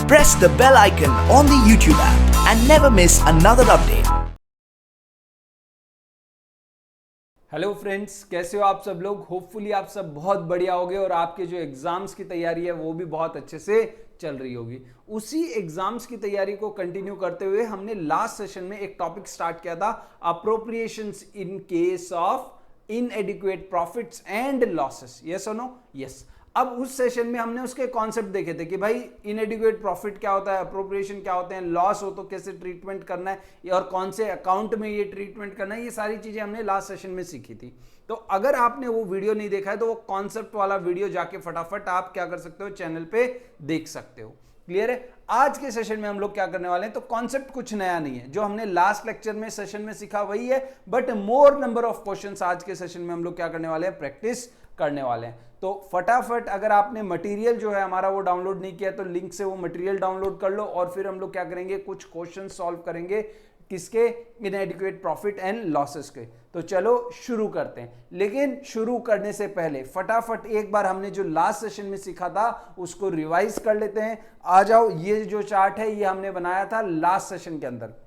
Press the bell icon on the YouTube app and never miss another update. Hello friends, कैसे हो आप सब लोग। होपफुली आप सब बहुत बढ़िया होगे और आपके जो एग्जाम्स की तैयारी है वो भी बहुत अच्छे से चल रही होगी। उसी एग्जाम्स की तैयारी को कंटिन्यू करते हुए हमने लास्ट सेशन में एक टॉपिक स्टार्ट किया था, appropriations in case of इनएडिक्वेट profits and losses. Yes और नो? यस। अब उस सेशन में हमने उसके कॉन्सेप्ट देखे थे कि भाई इनएडिक्वेट प्रॉफिट क्या होता है, अप्रोप्रिएशन क्या होते हैं, लॉस हो तो कैसे ट्रीटमेंट करना है और कौन से अकाउंट में ये ट्रीटमेंट करना है। ये सारी चीजें हमने लास्ट सेशन में सीखी थी। तो अगर आपने वो वीडियो नहीं देखा है तो वो कॉन्सेप्ट वाला वीडियो जाके फटाफट आप क्या कर सकते हो, चैनल पे देख सकते हो। क्लियर है? आज के सेशन में हम लोग क्या करने वाले हैं, तो कॉन्सेप्ट कुछ नया नहीं है, जो हमने लास्ट लेक्चर में सेशन में सीखा वही है, but more number of questions आज के सेशन में हम लोग क्या करने वाले हैं, प्रैक्टिस करने वाले हैं। तो फटाफट अगर आपने मटेरियल जो है हमारा वो डाउनलोड नहीं किया तो लिंक से वो मटेरियल डाउनलोड कर लो और फिर हम लोग क्या करेंगे, कुछ क्वेश्चन सॉल्व करेंगे किसके, इनएडिक्वेट प्रॉफिट एंड लॉसेस के। तो चलो शुरू करते हैं, लेकिन शुरू करने से पहले फटाफट एक बार हमने जो लास्ट सेशन में सीखा था उसको रिवाइज कर लेते हैं। आ जाओ, ये जो चार्ट है ये हमने बनाया था लास्ट सेशन के अंदर।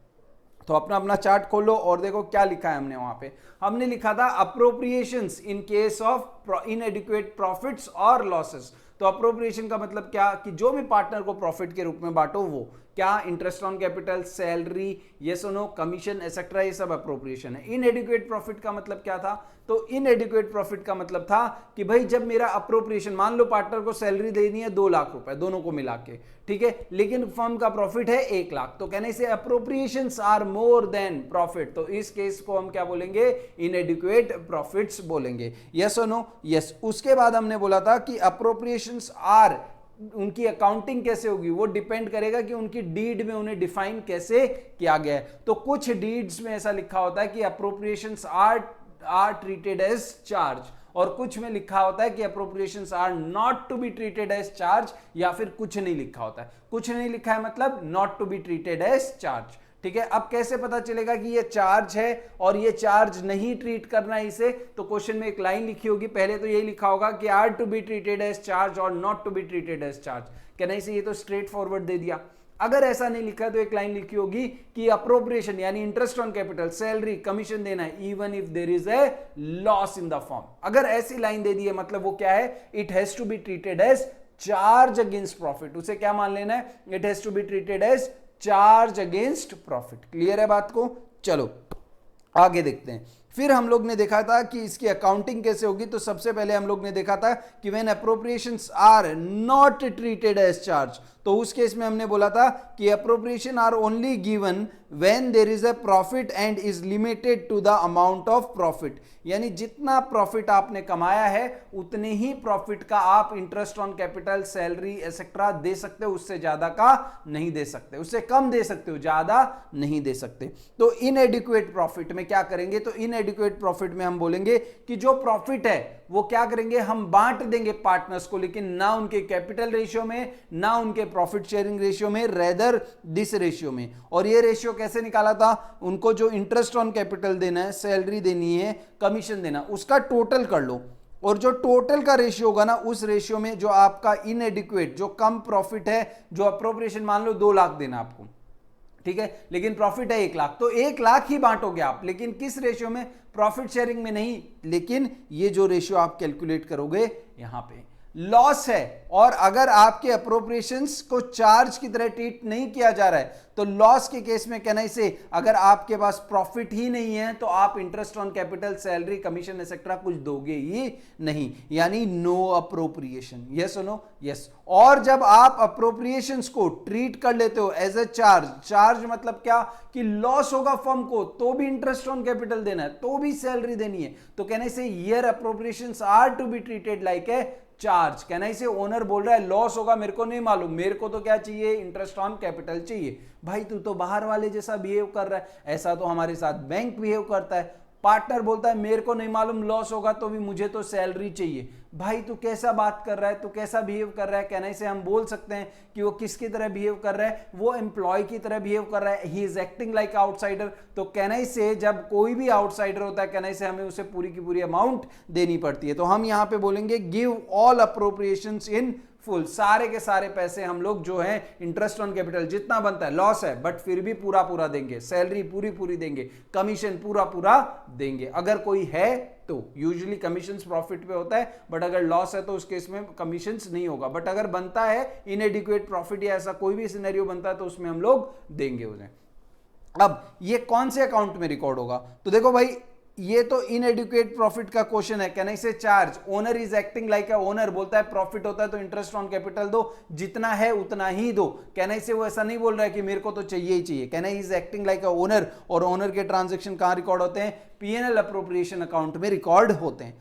तो अपना अपना चार्ट खोलो और देखो क्या लिखा है हमने वहां पे। हमने लिखा था appropriations in case of इनएडिक्वेट profits और लॉसेस। तो अप्रोप्रिएशन का मतलब क्या, कि जो भी पार्टनर को प्रॉफिट के रूप में बांटो वो क्या, interest on capital, salary, yes और नो, कमीशन एक्सेट्रा, ये सब अप्रोप्रिएशन है। इनएडिक्वेट प्रॉफिट का मतलब क्या था, तो इनएडिक्वेट प्रॉफिट का मतलब था कि भाई जब मेरा अप्रोप्रिएशन, मान लो पार्टनर को सैलरी देनी है 2 लाख रुपए दोनों को मिला के, ठीक है, लेकिन फर्म का प्रॉफिट है 1 लाख, तो कहने से appropriations are more than profit, तो इस केस को हम क्या बोलेंगे, इनएडिक्वेट प्रॉफिट्स बोलेंगे। यस और नो? यस। उसके बाद हमने बोला था कि अप्रोप्रिएशंस आर, उनकी अकाउंटिंग कैसे होगी वो डिपेंड करेगा कि उनकी डीड में उन्हें डिफाइन कैसे किया गया है। तो कुछ डीड्स में ऐसा लिखा होता है कि appropriations are treated as charge, और कुछ में लिखा होता है कि appropriations are not to be treated as charge, या फिर कुछ नहीं लिखा होता है। कुछ नहीं लिखा है मतलब not to be treated as charge. ठीक है, अब कैसे पता चलेगा कि ये चार्ज है और ये चार्ज नहीं ट्रीट करना है इसे, तो क्वेश्चन में एक लाइन लिखी होगी, पहले तो यही लिखा होगा कि are to be treated as charge और not to be treated as charge. कहने से ये तो स्ट्रेट फॉरवर्ड दे दिया। अगर ऐसा नहीं लिखा तो एक लाइन लिखी होगी कि अप्रोप्रिएशन यानी interest on capital, salary, commission देना है even if there is a loss in the firm. अगर ऐसी लाइन दे दी है मतलब वो क्या है, it has to be treated as charge against profit. उसे क्या मान लेना है, it has to be treated as charge against profit. Clear है बात को? चलो आगे देखते हैं। फिर हम लोग ने देखा था कि इसकी अकाउंटिंग कैसे होगी। तो सबसे पहले हम लोग ने देखा था कि when appropriations are not treated as charge, तो उस केस में हमने बोला था कि appropriation are only given when there is a profit and is limited to the amount of profit, यानी जितना प्रॉफिट आपने कमाया है उतने ही प्रॉफिट का आप interest on capital, salary etcetera दे सकते हो, उससे ज्यादा का नहीं दे सकते, उससे कम दे सकते हो, ज्यादा नहीं दे सकते। तो इनएडिक्वेट प्रॉफिट में क्या करेंगे, तो इनएडिक्वेट प्रॉफिट में हम बोलेंगे कि जो प्रॉफिट है वो क्या करेंगे, हम बांट देंगे पार्टनर्स को, लेकिन ना उनके कैपिटल रेशियो में ना उनके प्रॉफिट शेयरिंग रेशियो में, रेदर दिस रेशियो में। और ये रेशियो कैसे निकाला था, उनको जो इंटरेस्ट ऑन कैपिटल देना है, सैलरी देनी है, कमीशन देना, उसका टोटल कर लो, और जो टोटल का रेशियो होगा ना उस रेशियो में जो आपका इनएडिक्वेट, जो कम प्रॉफिट है, जो अप्रोप्रिएशन मान लो 2 लाख देना आपको, ठीक है, लेकिन प्रॉफिट है 1 लाख, तो 1 लाख ही बांटोगे आप, लेकिन किस रेशियो में, प्रॉफिट शेयरिंग में नहीं, लेकिन ये जो रेशियो आप कैलकुलेट करोगे यहां पे लॉस है, और अगर आपके अप्रोप्रिएशंस को चार्ज की तरह ट्रीट नहीं किया जा रहा है तो लॉस के केस में कहना इसे, अगर आपके पास प्रॉफिट ही नहीं है तो आप interest on capital, salary, commission etcetera कुछ दोगे ही नहीं, यानी नो अप्रोप्रिएशन। यस और नो? यस। और जब आप अप्रोप्रिएशंस को ट्रीट कर लेते हो एज ए चार्ज, चार्ज मतलब क्या, कि लॉस होगा फर्म को तो भी इंटरेस्ट ऑन कैपिटल देना है, तो भी सैलरी देनी है, तो कहने से here appropriations are to be treated like a charge. कहना इसे, ओनर बोल रहा है लॉस होगा मेरे को नहीं मालूम, मेरे को तो क्या चाहिए, इंटरेस्ट ऑन कैपिटल चाहिए। भाई तू तो बाहर वाले जैसा बिहेव कर रहा है, ऐसा तो हमारे साथ बैंक बिहेव करता है। पार्टनर बोलता है मेरे को नहीं मालूम लॉस होगा तो भी मुझे तो सैलरी चाहिए। भाई तू कैसा बात कर रहा है, तू कैसा बिहेव कर रहा है। कहने से हम बोल सकते हैं कि वो किसकी तरह बिहेव कर रहा है, वो एम्प्लॉय की तरह बिहेव कर रहा है, he is acting like outsider. तो कहने से जब कोई भी आउटसाइडर होता है, कहने से हमें उसे पूरी की पूरी अमाउंट देनी पड़ती है। तो हम यहां पे बोलेंगे give all appropriations in full सारे के सारे पैसे हम लोग जो है इंटरेस्ट ऑन कैपिटल जितना बनता है, लॉस है बट फिर भी पूरा पूरा देंगे, सैलरी पूरी पूरी देंगे, कमीशन पूरा पूरा देंगे। अगर कोई है तो यूजुअली कमीशंस प्रॉफिट पे होता है, बट अगर लॉस है तो उस केस में कमीशंस नहीं होगा। बट अगर बनता है इनएडिक्वेट प्रॉफिट या ऐसा कोई भी सिनेरियो बनता है तो उसमें हम लोग देंगे उन्हें। अब ये कौन से अकाउंट में रिकॉर्ड होगा? तो देखो भाई, ये तो इनएडुकेट प्रॉफिट का क्वेश्चन है। कैन आई से charge owner is acting like a owner, बोलता है प्रॉफिट होता है तो इंटरेस्ट ऑन कैपिटल दो, जितना है उतना ही दो। कैन आई से वो ऐसा नहीं बोल रहा है कि मेरे को तो चाहिए ही चाहिए। Can I is acting like a owner, और ओनर के ट्रांजेक्शन कहां रिकॉर्ड होते हैं? पीएनएल अप्रोप्रिएशन अकाउंट में रिकॉर्ड होते हैं।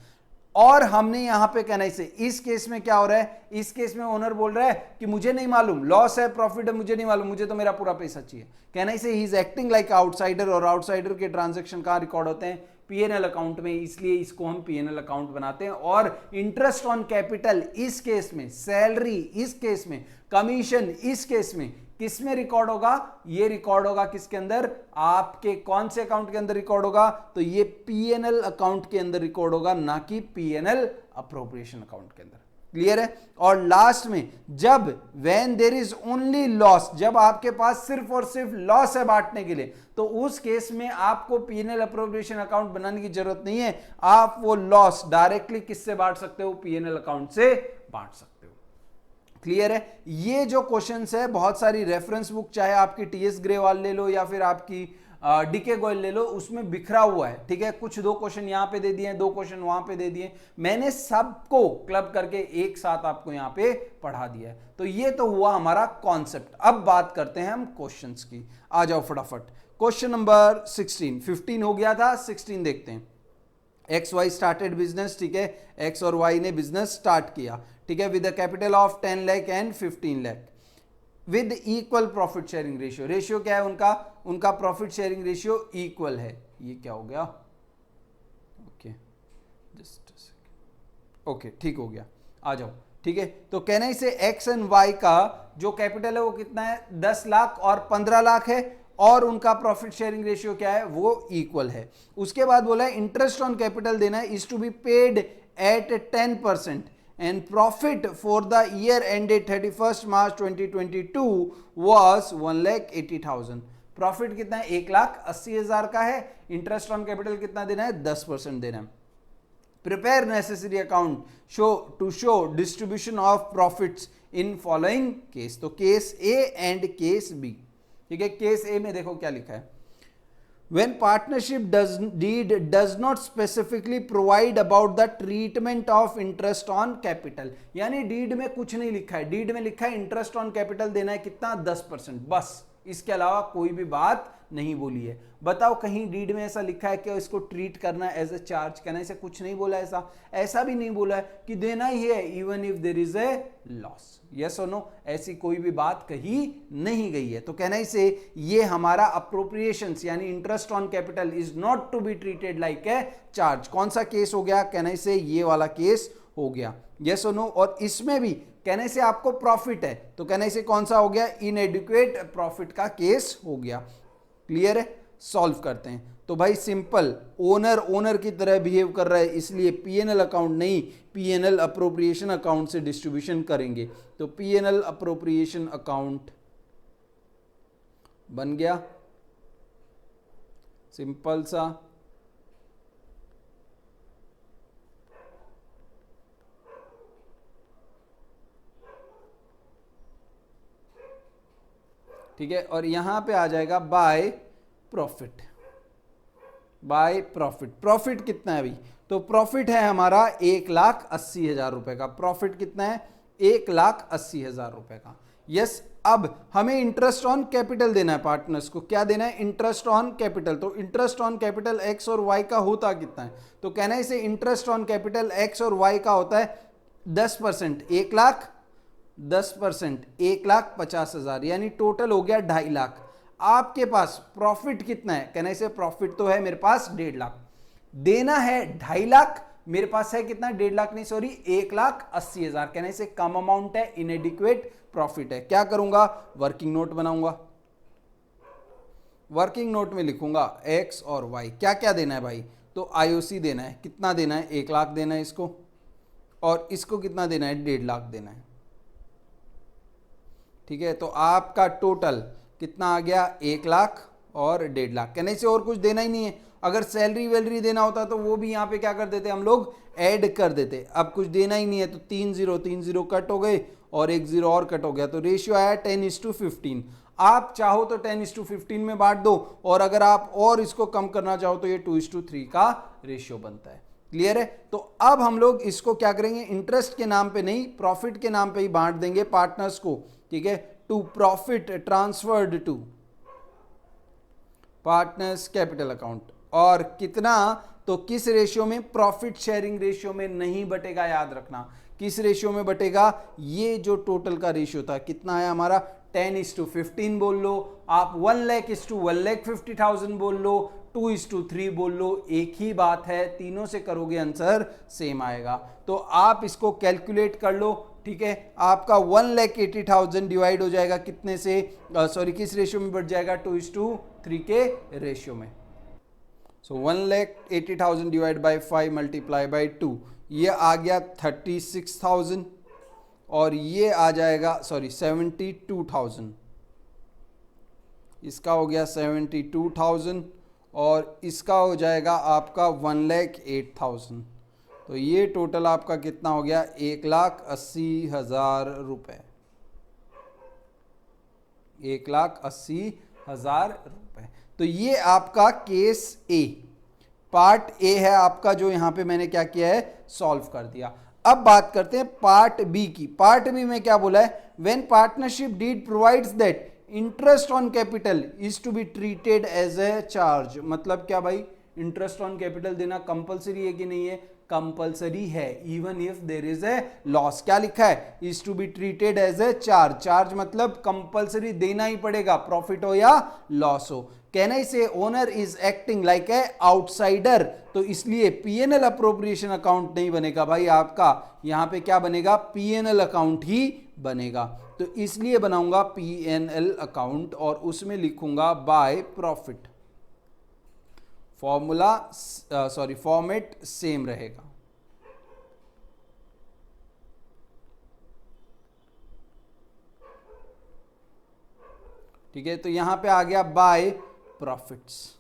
और हमने यहां पे कहना से इस केस में क्या हो रहा है? इस केस में ओनर बोल रहा है कि मुझे नहीं मालूम, लॉस है प्रॉफिट है मुझे नहीं मालूम, मुझे तो मेरा पूरा पैसा चाहिए। कहना से ही इज एक्टिंग लाइक आउटसाइडर, और आउटसाइडर के ट्रांजैक्शन कहां रिकॉर्ड होते हैं? पीएनएल अकाउंट में, इसलिए इसको हम पीएनएल अकाउंट बनाते हैं। और इंटरेस्ट ऑन कैपिटल इस केस में, सैलरी इस केस में, कमीशन इस केस में किस में रिकॉर्ड होगा? ये रिकॉर्ड होगा किसके अंदर? आपके कौन से अकाउंट के अंदर रिकॉर्ड होगा? तो ये पीएनएल अकाउंट के अंदर रिकॉर्ड होगा, ना कि पीएनएल अप्रोप्रिएशन अकाउंट के अंदर। क्लियर है? और लास्ट में जब when there is only loss, जब आपके पास सिर्फ और सिर्फ लॉस है बांटने के लिए, तो उस केस में आपको पीएनएल अप्रोप्रिएशन अकाउंट बनाने की जरूरत नहीं है। आप वो लॉस डायरेक्टली किससे बांट सकते हो? पीएनएल अकाउंट से बांट सकते हो। क्लियर है? ये जो क्वेश्चंस है बहुत सारी रेफरेंस बुक, चाहे आपकी टीएस ग्रेवाल ले लो या फिर आपकी डीके गोयल ले लो, उसमें बिखरा हुआ है। ठीक है, कुछ दो क्वेश्चन यहां पे दे दिए, दो क्वेश्चन वहां पे दे दिए, मैंने सबको क्लब करके एक साथ आपको यहां पे पढ़ा दिया है। तो ये तो हुआ हमारा कॉन्सेप्ट। अब बात करते हैं हम क्वेश्चंस की। आ जाओ फटाफट। क्वेश्चन नंबर 16, 15 हो गया था, 16 देखते हैं। एक्स वाई स्टार्टेड बिजनेस, ठीक है, एक्स और वाई ने बिजनेस स्टार्ट किया, ठीक है, with a capital of 10 lakh and 15 lakh with equal profit sharing ratio. Ratio क्या है उनका? उनका प्रॉफिट शेयरिंग रेशियो इक्वल है। ये क्या हो गया? ओके, जस्ट ओके, ठीक हो गया। आ जाओ, ठीक है। तो कहना इसे एक्स एंड वाई का जो कैपिटल है वो कितना है? 10 लाख और 15 लाख है, और उनका प्रॉफिट शेयरिंग रेशियो क्या है? वो इक्वल है। उसके बाद बोला है इंटरेस्ट ऑन कैपिटल देना है is to be paid at 10%, and profit for the year ended 31st March 2022 was 1,80,000। Profit कितना है? 1,80,000 का है। इंटरेस्ट ऑन कैपिटल कितना देना है? 10% देना है। Prepare necessary account to show distribution of profits in following case. तो case A and case B, ठीक है। केस ए में देखो क्या लिखा है, when partnership deed does not specifically provide about the treatment of interest on capital, यानी deed में कुछ नहीं लिखा है। डीड में लिखा है इंटरेस्ट ऑन कैपिटल देना है कितना? 10%, बस। इसके अलावा कोई भी बात नहीं बोली है। बताओ कहीं डीड में ऐसा लिखा है कि इसको ट्रीट करना एज ए चार्ज? कहना ऐसे कुछ नहीं बोला। ऐसा भी नहीं बोला है कि देना ही है even if there is a loss. Yes और नो, ऐसी कोई भी बात कही नहीं गई है। तो कहना इसे ये हमारा अप्रोप्रिएशंस यानी interest on capital is not to be treated like a charge. कौन सा केस हो गया? कहना इसे ये वाला केस हो गया। यस और नो। और इसमें भी कहने से आपको प्रॉफिट है, तो कहने से कौन सा हो गया? इनएडिक्वेट प्रॉफिट का केस हो गया। क्लियर है? सॉल्व करते हैं। तो भाई सिंपल, ओनर की तरह बिहेव कर रहा है, इसलिए पीएनएल अकाउंट नहीं, पीएनएल अप्रोप्रिएशन अकाउंट से डिस्ट्रीब्यूशन करेंगे। तो पीएनएल अप्रोप्रिएशन अकाउंट बन गया, सिंपल सा। ठीक है, और यहां पे आ जाएगा by profit. By profit, profit कितना है अभी? तो प्रॉफिट है हमारा 1,80,000 रुपए का। प्रॉफिट कितना है? 1,80,000 रुपए का। यस, अब हमें इंटरेस्ट ऑन कैपिटल देना है पार्टनर्स को। क्या देना है? Interest on capital. तो इंटरेस्ट ऑन कैपिटल एक्स और वाई का होता कितना है? तो कहना है इसे इंटरेस्ट ऑन कैपिटल एक्स और वाई का होता है 10%, 1,00,000, 10% 1,50,000, यानी टोटल हो गया 2.5 लाख। आपके पास प्रॉफिट कितना है? कहना इसे प्रॉफिट तो है मेरे पास 1.5 लाख, देना है 2.5 लाख, मेरे पास है कितना? 1.5 लाख नहीं, सॉरी 1,80,000। कहना इसे कम अमाउंट है, इनएडिक्वेट प्रॉफिट है। क्या करूंगा? वर्किंग नोट बनाऊंगा। वर्किंग नोट में लिखूंगा एक्स और वाई, क्या क्या देना है भाई? तो आईओसी देना है। कितना देना है? 1 लाख देना है इसको, और इसको कितना देना है? 1.5 लाख देना है। ठीक है, तो आपका टोटल कितना आ गया, 1 लाख और 1.5 लाख। कहने से और कुछ देना ही नहीं है। अगर सैलरी वैलरी देना होता तो वो भी यहाँ पे क्या कर देते हम लोग, ऐड कर देते। अब कुछ देना ही नहीं है तो 3 0 कट हो गए और 1 0 और कट हो गया, तो रेशियो आया 10:15। आप चाहो तो 10:15 में बांट दो, और अगर आप और इसको कम करना चाहो तो ये 2:3 का रेशियो बनता है। क्लियर है? तो अब हम लोग इसको क्या करेंगे, इंटरेस्ट के नाम पे नहीं, प्रॉफिट के नाम पे ही बांट देंगे पार्टनर्स को। ठीक है, to profit transferred to partners capital account. और कितना, तो किस रेशियो में, प्रॉफिट शेयरिंग रेशियो में नहीं बटेगा, याद रखना। किस रेशियो में बटेगा, ये जो टोटल का रेशियो था कितना है हमारा, 10:15 बोल लो, आप 1 लाख 1,50,000 बोल लो, 2:3 बोल लो, एक ही बात है, तीनों से करोगे आंसर सेम आएगा। तो आप इसको कैलकुलेट कर लो। ठीक है, आपका 1,80,000 डिवाइड हो जाएगा कितने से, सॉरी किस रेशियो में बढ़ जाएगा, 2:3 के रेशियो में। सो 1,80,000 डिवाइड बाई 5 मल्टीप्लाई बाई 2, ये आ गया 36,000 और ये आ जाएगा, सॉरी 72,000, इसका हो गया 72,000 और इसका हो जाएगा आपका 1,08,000। तो ये टोटल आपका कितना हो गया, 1,80,000 रुपये, 1,80,000 रुपये। तो ये आपका केस ए, पार्ट ए है आपका, जो यहां पे मैंने क्या किया है, सॉल्व कर दिया। अब बात करते हैं पार्ट बी की। पार्ट बी में क्या बोला है, when partnership deed provides that interest on capital is to be treated as a charge. मतलब क्या भाई, इंटरेस्ट ऑन कैपिटल देना कंपलसरी है कि नहीं है, कंपलसरी है, even if there is a loss. क्या लिखा है, is to be treated as a charge. Charge मतलब कंपलसरी देना ही पड़ेगा, प्रॉफिट हो या लॉस हो। कहने से owner is acting like a outsider, तो इसलिए पीएनएल अप्रोप्रिएशन अकाउंट नहीं बनेगा भाई आपका, यहां पे क्या बनेगा, पीएनएल अकाउंट ही बनेगा। तो इसलिए बनाऊंगा पीएनएल अकाउंट और उसमें लिखूंगा by profit. Formula sorry format same रहेगा। ठीक है, तो यहां पे आ गया बाय प्रॉफिट्स।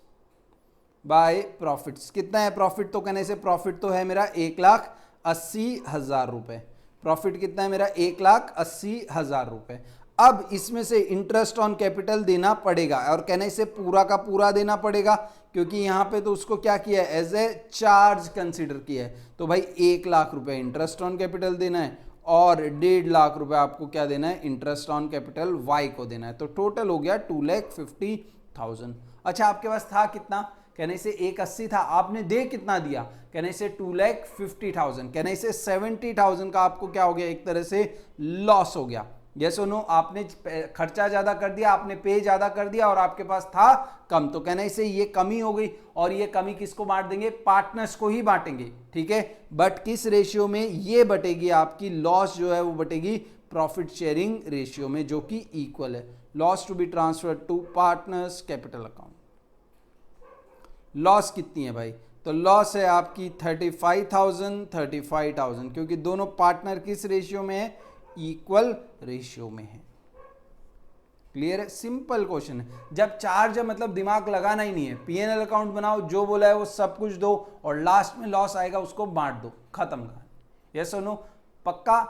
बाय प्रॉफिट्स कितना है प्रॉफिट, तो कहने से प्रॉफिट तो है मेरा 1,80,000 रुपए। प्रॉफिट कितना है मेरा, 1,80,000 रुपए। अब इसमें से इंटरेस्ट ऑन कैपिटल देना पड़ेगा, और कहने से पूरा का पूरा देना पड़ेगा, क्योंकि यहां पे तो उसको क्या किया है, एज ए चार्ज कंसीडर किया है। तो भाई 1 लाख रुपए इंटरेस्ट ऑन कैपिटल देना है और 1.5 लाख रुपए आपको क्या देना है, इंटरेस्ट ऑन कैपिटल वाई को देना है। तो टोटल हो गया 2,50,000। अच्छा, आपके पास था कितना, कहने से 1,80 था, आपने दे कितना दिया, कहने से 2,50,000, कहने से 70,000 का आपको क्या हो गया, एक तरह से लॉस हो गया। यस और नो, आपने खर्चा ज्यादा कर दिया, आपने पे ज्यादा कर दिया और आपके पास था कम, तो कहने से ये कमी हो गई। और ये कमी किसको बांट देंगे, पार्टनर्स को ही बांटेंगे। ठीक है, बट किस रेशियो में, ये बटेगी आपकी लॉस जो है वो बटेगी प्रॉफिट शेयरिंग रेशियो में, जो कि इक्वल है loss to be transferred to partners capital account. Loss कितनी है भाई, तो लॉस है आपकी 35,000, क्योंकि दोनों पार्टनर किस रेशियो में है, इक्वल रेशियो में है। क्लियर है, सिंपल क्वेश्चन है। जब चार्ज है मतलब दिमाग लगाना ही नहीं है, पीएनएल अकाउंट बनाओ, जो बोला है वो सब कुछ दो और लास्ट में लॉस आएगा उसको बांट दो, खत्म कहानी। यस और नो, पक्का।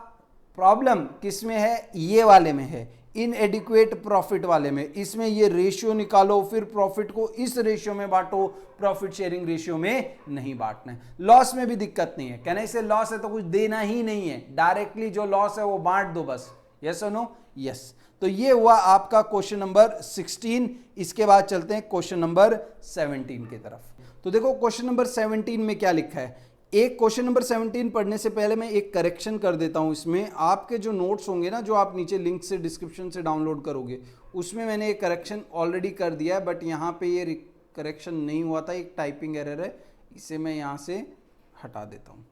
प्रॉब्लम किस में है, ये वाले में है, इनएडिक्वेट प्रॉफिट वाले में। इसमें ये रेशियो निकालो, फिर प्रॉफिट को इस रेशियो में बांटो, प्रॉफिट शेयरिंग रेशियो में नहीं बांटना है। लॉस में भी दिक्कत नहीं है, कहने से लॉस है तो कुछ देना ही नहीं है, डायरेक्टली जो लॉस है वो बांट दो बस। यस और नो, यस। तो ये हुआ आपका क्वेश्चन नंबर 16। इसके बाद चलते हैं क्वेश्चन नंबर 17 की तरफ। तो देखो क्वेश्चन नंबर 17 में क्या लिखा है। एक क्वेश्चन नंबर 17 पढ़ने से पहले मैं एक करेक्शन कर देता हूं। इसमें आपके जो नोट्स होंगे ना, जो आप नीचे लिंक से डिस्क्रिप्शन से डाउनलोड करोगे, उसमें मैंने एक करेक्शन ऑलरेडी कर दिया है, बट यहाँ पे ये करेक्शन नहीं हुआ था, एक टाइपिंग एरर है, इसे मैं यहाँ से हटा देता हूँ।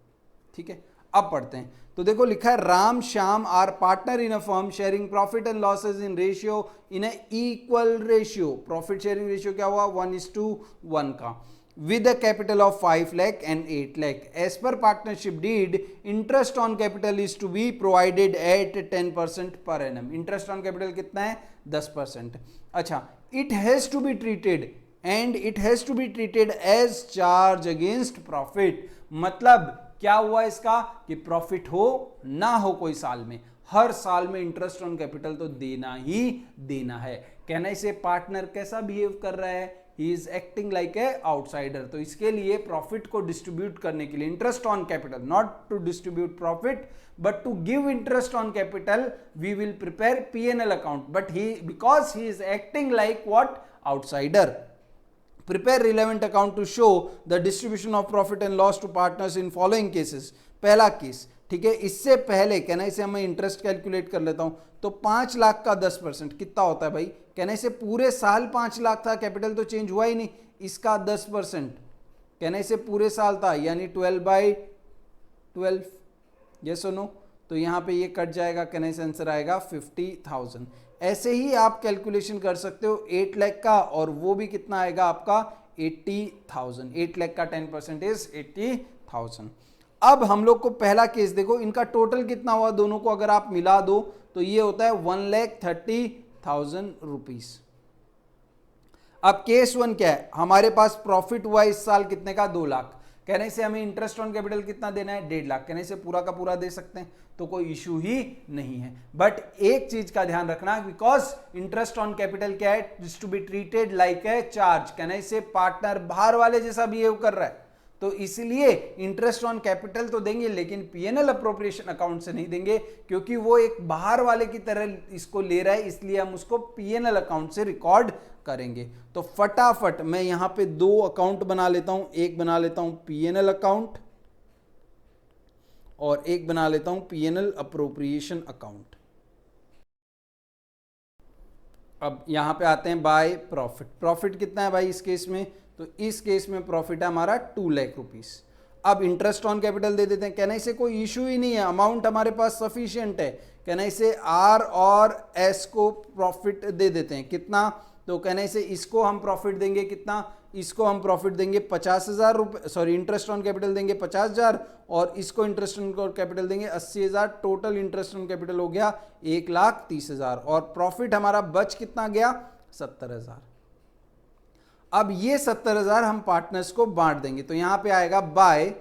ठीक है, अब पढ़ते हैं। तो देखो लिखा है, Ram Shyam are partner in a firm sharing profit and losses in ratio in a equal ratio. Profit sharing ratio क्या हुआ, 1:1 का। with a capital of 5 lakh and 8 lakh. As per partnership deed, interest on capital is to be provided at 10% per annum. Interest on capital कितना है? 10%. अच्छा, it has to be treated and it has to be treated as charge against profit. मतलब क्या हुआ इसका कि profit हो ना हो कोई साल में, हर साल में इंटरेस्ट ऑन कैपिटल तो देना ही देना है. कहने से पार्टनर कैसा बिहेव कर रहा है? He is acting like a outsider. तो इसके लिए प्रॉफिट को डिस्ट्रीब्यूट करने के लिए interest on capital, not to distribute profit but to give interest on capital, we will prepare P&L account. But he because he is acting like what? Outsider. Prepare relevant account to show the distribution of profit and loss to partners in following cases. पहला case, ठीक है, इससे पहले कहना इसे मैं interest calculate कर लेता हूं. तो 5 लाख का 10% कितना होता है भाई? कहने से पूरे साल 5 लाख था, कैपिटल तो चेंज हुआ ही नहीं. इसका 10% कहने से पूरे साल था, यानी 12/12. यस और नो? तो यहां पे ये कट जाएगा, कहने से आंसर आएगा 50,000. ऐसे ही आप कैलकुलेशन कर सकते हो 8 लाख का, और वो भी कितना आएगा आपका? 80,000. 8 लाख का 10% इज 80,000. अब हम लोग को पहला केस देखो, इनका टोटल कितना हुआ दोनों को अगर आप मिला दो तो ये होता है 1,30,000 रुपीज. अब केस 1 क्या है? हमारे पास प्रॉफिट हुआ इस साल कितने का? 2 लाख. कहने से हमें इंटरेस्ट ऑन कैपिटल कितना देना है? 1.5 लाख. कहने से पूरा का पूरा दे सकते हैं, तो कोई इशू ही नहीं है. बट एक चीज का ध्यान रखना, बिकॉज इंटरेस्ट ऑन कैपिटल क्या है? Is to be treated like a charge. कहने से पार्टनर बाहर वाले जैसा बिहेव कर रहा है, तो इसलिए इंटरेस्ट ऑन कैपिटल तो देंगे, लेकिन P&L अप्रोप्रिएशन अकाउंट से नहीं देंगे, क्योंकि वो एक बाहर वाले की तरह इसको ले रहा है, इसलिए हम उसको P&L अकाउंट से रिकॉर्ड करेंगे. तो फटाफट मैं यहां पे 2 अकाउंट बना लेता हूं. एक बना लेता हूं P&L अकाउंट और एक बना लेता हूं P&L अप्रोप्रिएशन अकाउंट. अब यहां पे आते हैं बाय प्रॉफिट. प्रॉफिट कितना है भाई इस केस में? तो इस केस में प्रॉफिट है हमारा 2 लाख रुपीस. अब इंटरेस्ट ऑन कैपिटल दे देते हैं. कहना इसे कोई इशू ही नहीं है, अमाउंट हमारे पास सफिशिएंट है. कहना इसे R और S को प्रॉफिट दे देते हैं. कितना? तो कहने से इसको हम प्रॉफिट देंगे कितना? इसको हम प्रॉफिट देंगे 50,000 रुपये, सॉरी इंटरेस्ट ऑन कैपिटल देंगे 50,000, और इसको इंटरेस्ट ऑन कैपिटल देंगे 80,000. टोटल इंटरेस्ट ऑन कैपिटल हो गया 1,30,000, और प्रॉफिट हमारा बच कितना गया? 70,000. अब ये 70,000 हम पार्टनर्स को बांट देंगे. तो यहां पे आएगा बाय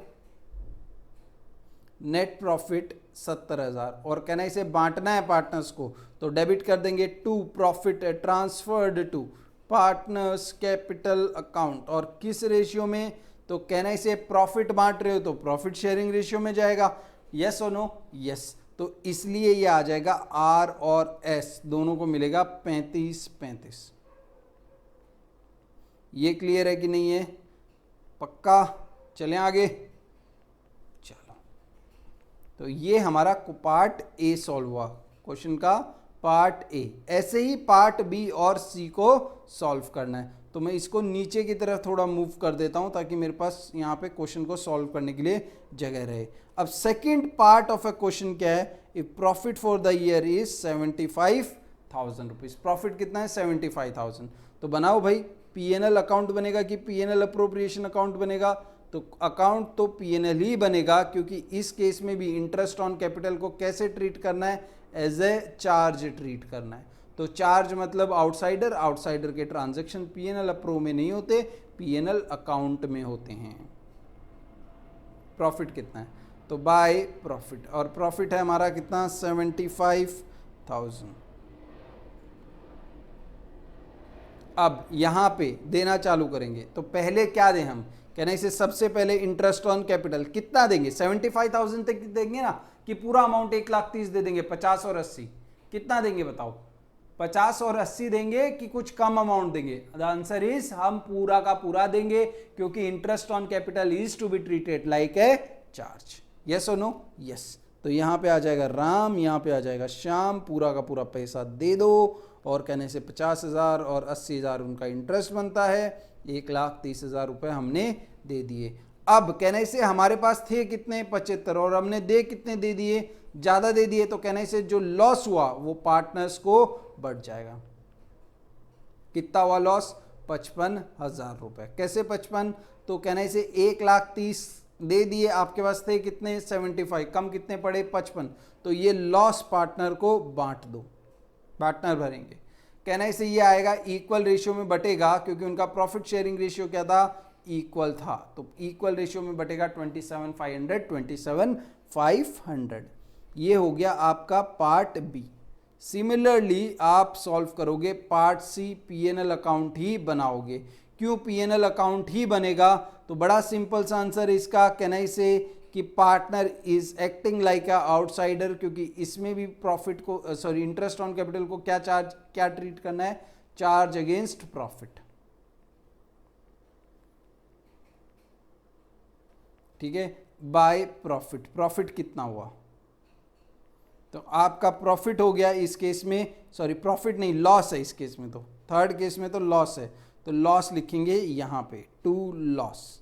नेट प्रॉफिट 70,000, और कहना इसे बांटना है पार्टनर्स को, तो डेबिट कर देंगे to profit transferred to partners capital account. और किस रेशियो में? तो कहना इसे प्रॉफिट बांट रहे हो तो प्रॉफिट शेयरिंग रेशियो में जाएगा. यस और नो? यस. तो इसलिए ये आ जाएगा R और S दोनों को मिलेगा 35-35. ये क्लियर है कि नहीं है? पक्का? चलें आगे. चलो, तो ये हमारा पार्ट A सॉल्व हुआ, क्वेश्चन का पार्ट A. ऐसे ही पार्ट B और C को सॉल्व करना है. तो मैं इसको नीचे की तरफ थोड़ा मूव कर देता हूं ताकि मेरे पास यहाँ पे क्वेश्चन को सॉल्व करने के लिए जगह रहे. अब second part of A question क्या है? If profit for the year is 75,000 rupees. Profit कितना है? 75,000. तो बनाओ भाई, P&L अकाउंट बनेगा कि P&L अप्रोप्रिएशन अकाउंट बनेगा? तो अकाउंट तो P&L ही बनेगा, क्योंकि इस केस में भी इंटरेस्ट ऑन कैपिटल को कैसे ट्रीट करना है? एज ए चार्ज ट्रीट करना है. तो चार्ज मतलब आउटसाइडर. आउटसाइडर के ट्रांजैक्शन P&L अप्रो में नहीं होते, P&L अकाउंट में होते हैं. प्रॉफिट कितना है? तो बाय प्रॉफिट, और प्रॉफिट है हमारा कितना? 75,000. अब यहां पे देना चालू करेंगे, तो पहले क्या दें हम? कहना इसे सबसे पहले इंटरेस्ट ऑन कैपिटल कितना देंगे? 75,000 तक देंगे ना, कि पूरा अमाउंट 1,30,000 दे देंगे? 50 और 80 कितना देंगे बताओ? 50 और 80 देंगे कि कुछ कम अमाउंट देंगे? द आंसर इज हम पूरा का पूरा देंगे, क्योंकि interest on capital is to be treated like a charge. Yes और नो? यस. तो यहां पे आ जाएगा राम, यहां पे आ जाएगा श्याम. पूरा का पूरा पैसा दे दो, और कहने से 50,000 और 80,000 उनका इंटरेस्ट बनता है. 1,30,000 रुपए हमने दे दिए. अब कहने से हमारे पास थे कितने? 75, और हमने दे कितने दे दिए? ज्यादा दे दिए. तो कहने से जो लॉस हुआ वो पार्टनर्स को बढ़ जाएगा. कितना हुआ लॉस? 55,000 रुपए। कैसे 55? तो कहना इसे 1,30,000 दे दिए, आपके पास थे कितने 75, कम कितने पड़े 55, तो ये लॉस पार्टनर को बांट दो, पार्टनर भरेंगे। कहना इसे ये आएगा इक्वल रेशियो में बटेगा, क्योंकि उनका प्रॉफिट शेयरिंग रेशियो क्या था, इक्वल था, तो इक्वल रेशियो में बटेगा 27,500 27,500। ये हो गया आपका पार्ट बी। सिमिलरली आप सॉल्व करोगे पार्ट सी, पीएनएल अकाउंट ही बनाओगे। क्यों पीएनएल अकाउंट ही बनेगा? तो बड़ा सिंपल सा आंसर इसका, कहना इसे कि partner is acting like a outsider, क्योंकि इसमें भी प्रॉफिट को इंटरेस्ट ऑन कैपिटल को क्या ट्रीट करना है, चार्ज अगेंस्ट प्रॉफिट। ठीक है, बाय प्रॉफिट। प्रॉफिट कितना हुआ? तो आपका प्रॉफिट हो गया इस केस में, प्रॉफिट नहीं, लॉस है इस केस में, तो थर्ड केस में तो लॉस है, तो लॉस लिखेंगे यहां पे, टू लॉस।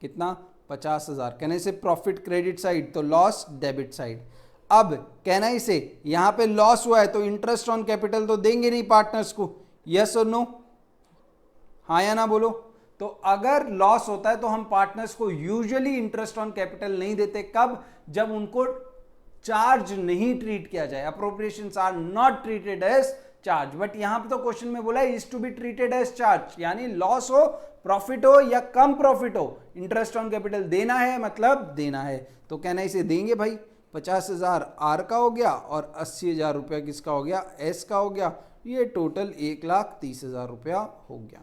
कितना? 50,000। कहना इसे प्रॉफिट क्रेडिट साइड, तो लॉस डेबिट साइड। अब कहना इसे यहां पे लॉस हुआ है तो इंटरेस्ट ऑन कैपिटल तो देंगे नहीं पार्टनर्स को, यस और नो, हाँ या ना बोलो। तो अगर लॉस होता है तो हम पार्टनर्स को यूजुअली इंटरेस्ट ऑन कैपिटल नहीं देते। कब? जब उनको चार्ज नहीं ट्रीट किया जाए, appropriations are not treated as charge. But यहां पे तो क्वेश्चन में बोला is to be treated as charge, यानी लॉस हो, प्रॉफिट हो या कम प्रॉफिट हो, इंटरेस्ट ऑन कैपिटल देना है, मतलब देना है। तो कहना इसे देंगे भाई। 50,000 आर का हो गया और 80,000 रुपया किसका हो गया, एस का हो गया। ये टोटल 1,30,000 रुपया हो गया।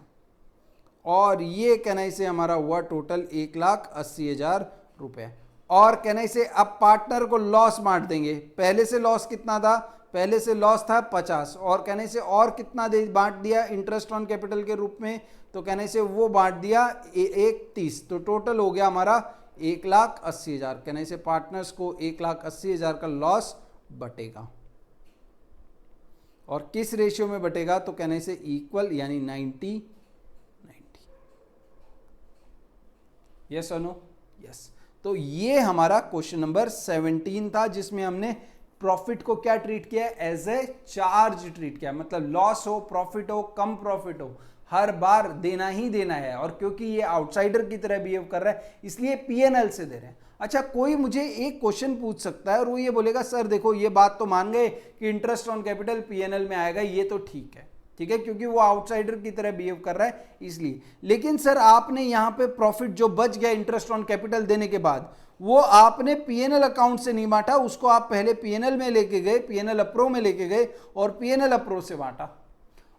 और ये कहना इसे हमारा हुआ टोटल 1,80,000 रुपए। और कहना इसे अब पार्टनर को लॉस बांट देंगे। पहले से लॉस कितना था? पहले से लॉस था 50, और कहने से और कितना दे बांट दिया इंटरेस्ट ऑन कैपिटल के रूप में, तो कहने से वो बांट दिया 1,30, तो टोटल हो गया हमारा 1,80,000। कहने से पार्टनर्स को 1,80,000 का लॉस बटेगा। और किस रेशियो में बटेगा? तो कहने से इक्वल, यानी 90। यस और नो? यस। तो ये हमारा क्वेश्चन नंबर 17 था, जिसमें हमने प्रॉफिट को क्या ट्रीट किया, एज ए चार्ज ट्रीट किया। मतलब लॉस हो, प्रॉफिट हो, कम प्रॉफिट हो, हर बार देना ही देना है। और क्योंकि ये आउटसाइडर की तरह बिहेव कर रहा है, इसलिए पीएनएल से दे रहे हैं। अच्छा, कोई मुझे एक क्वेश्चन पूछ सकता है और वो ये बोलेगा, सर देखो ये बात तो मान गए कि इंटरेस्ट ऑन कैपिटल पीएनएल में आएगा, ये तो ठीक है, क्योंकि वो आउटसाइडर की तरह बिहेव कर रहा है इसलिए। लेकिन सर आपने यहां पे प्रॉफिट जो बच गया इंटरेस्ट ऑन कैपिटल देने के बाद, वो आपने पीएनएल अकाउंट से नहीं बांटा, उसको आप पहले पीएनएल में लेके गए, पीएनएल अप्रो में लेके गए और पीएनएल अप्रो से बांटा।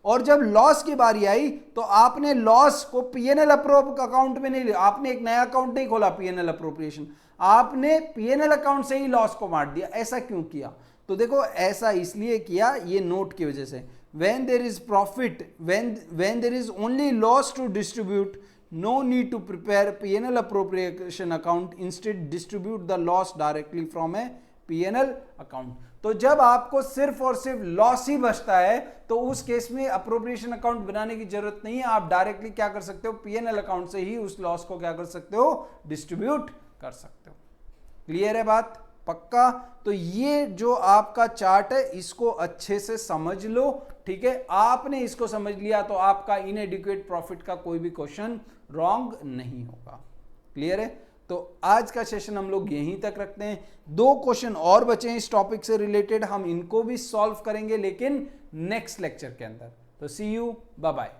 और जब लॉस की बारी आई तो आपने लॉस को पीएनएल अप्रो अकाउंट में नहीं लिया, आपने एक नया अकाउंट नहीं खोला पीएनएल अप्रोप्रिएशन, आपने पीएनएल अकाउंट से ही लॉस को बांट दिया। ऐसा क्यों किया? तो देखो ऐसा इसलिए किया, ये नोट की वजह से, when there is profit, when there is only loss to distribute, no need to prepare P&L appropriation account, instead distribute the loss directly from a P&L account। तो जब आपको सिर्फ और सिर्फ लॉस ही बचता है तो उस केस में अप्रोप्रिएशन अकाउंट बनाने की जरूरत नहीं है, आप डायरेक्टली क्या कर सकते हो, पीएनएल अकाउंट से ही उस लॉस को क्या कर सकते हो, डिस्ट्रीब्यूट कर सकते हो। क्लियर है बात? पक्का? तो ये जो आपका चार्ट है इसको अच्छे से समझ लो, ठीक है। आपने इसको समझ लिया तो आपका इनएडिक्वेट प्रॉफिट का कोई भी क्वेश्चन रॉन्ग नहीं होगा। क्लियर है? तो आज का सेशन हम लोग यहीं तक रखते हैं। 2 क्वेश्चन और बचे हैं इस टॉपिक से रिलेटेड, हम इनको भी सॉल्व करेंगे लेकिन नेक्स्ट लेक्चर के अंदर। तो सी यू, बाय बाय।